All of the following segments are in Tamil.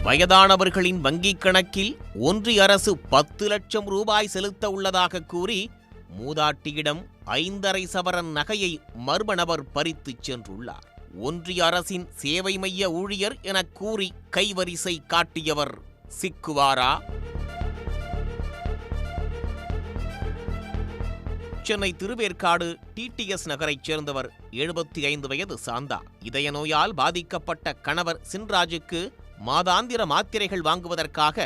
வயதானவர்களின் வங்கிக் கணக்கில் ஒன்றிய அரசு 10 லட்சம் ரூபாய் செலுத்த உள்ளதாக கூறி மூதாட்டியிடம் 5.5 சவரன் நகையை மர்ம நபர் பறித்துச் சென்றுள்ளார். ஒன்றிய அரசின் சேவை மைய ஊழியர் என கூறி கைவரிசை காட்டியவர் சிக்குவாரா? சென்னை திருவேற்காடு டிடிஎஸ் நகரைச் சேர்ந்தவர் 75 வயது சாந்தா. இதய நோயால் பாதிக்கப்பட்ட கணவர் சின்ராஜுக்கு மாதாந்திர மாத்திரைகள் வாங்குவதற்காக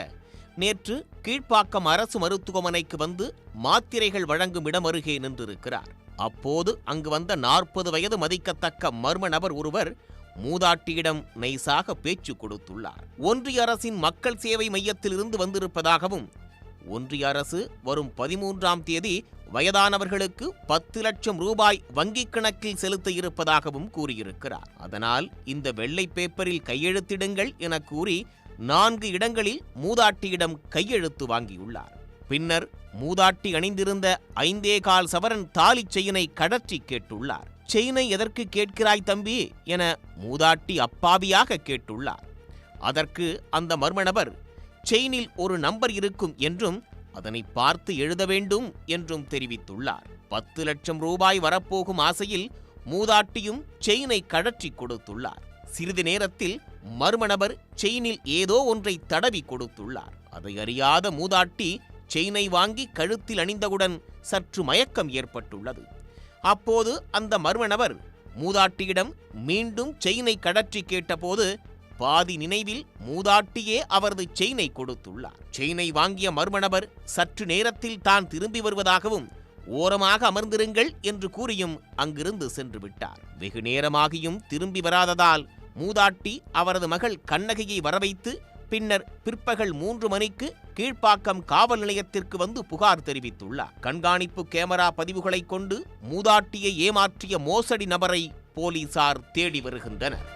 நேற்று கீழ்ப்பாக்கம் அரசு மருத்துவமனைக்கு வந்து மாத்திரைகள் வழங்கும் இடம் அருகே நின்றிருக்கிறார். அப்போது அங்கு வந்த 40 வயது மதிக்கத்தக்க மர்ம நபர் ஒருவர் மூதாட்டியிடம் நைசாக பேச்சு கொடுத்துள்ளார். ஒன்றிய அரசின் மக்கள் சேவை மையத்திலிருந்து வந்திருப்பதாகவும் ஒன்றிய அரசு வரும் 13ஆம் தேதி வயதானவர்களுக்கு 10 லட்சம் ரூபாய் வங்கிக் கணக்கில் செலுத்த இருப்பதாகவும் கூறியிருக்கிறார். அதனால் இந்த வெள்ளை பேப்பரில் கையெழுத்திடுங்கள் என கூறி 4 இடங்களில் மூதாட்டியிடம் கையெழுத்து வாங்கியுள்ளார். பின்னர் மூதாட்டி அணிந்திருந்த 5.25 சவரன் தாலி செயினை கடற்றி கேட்டுள்ளார். செயினை எதற்கு கேட்கிறாய் தம்பி என மூதாட்டி அப்பாவியாக கேட்டுள்ளார். அதற்கு அந்த மர்ம நபர் செயினில் ஒரு நம்பர் இருக்கும் என்றும் அதனை பார்த்து எழுத வேண்டும் என்றும் தெரிவித்துள்ளார். 10 லட்சம் ரூபாய் வரப்போகும் ஆசையில் மூதாட்டியும் செயினை கடற்றி கொடுத்துள்ளார். சிறிது நேரத்தில் மர்ம நபர் செயினில் ஏதோ ஒன்றை தடவி கொடுத்துள்ளார். அதை அறியாத மூதாட்டி செயினை வாங்கி கழுத்தில் அணிந்தவுடன் சற்று மயக்கம் ஏற்பட்டுள்ளது. அப்போது அந்த மர்ம நபர் மூதாட்டியிடம் மீண்டும் செயினை கடற்றி கேட்டபோது பாதி நினைவில் மூதாட்டியே அவரது செயினை கொடுத்துள்ளார். செயினை வாங்கிய மர்ம நபர் சற்று நேரத்தில் தான் திரும்பி வருவதாகவும் ஓரமாக அமர்ந்திருங்கள் என்று கூறியும் அங்கிருந்து சென்று விட்டார். வெகு நேரமாகியும் திரும்பி வராததால் மூதாட்டி அவரது மகள் கண்ணகியை வரவைத்து பின்னர் பிற்பகல் 3 மணிக்கு கீழ்ப்பாக்கம் காவல் நிலையத்திற்கு வந்து புகார் தெரிவித்துள்ளார். கண்காணிப்பு கேமரா பதிவுகளை கொண்டு மூதாட்டியை ஏமாற்றிய மோசடி நபரை போலீசார் தேடி வருகின்றனர்.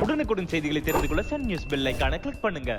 உடனுக்குடன் செய்திகளை தெரிந்து கொள்ள சன் நியூஸ் பெல் ஐகானை கிளிக் பண்ணுங்க.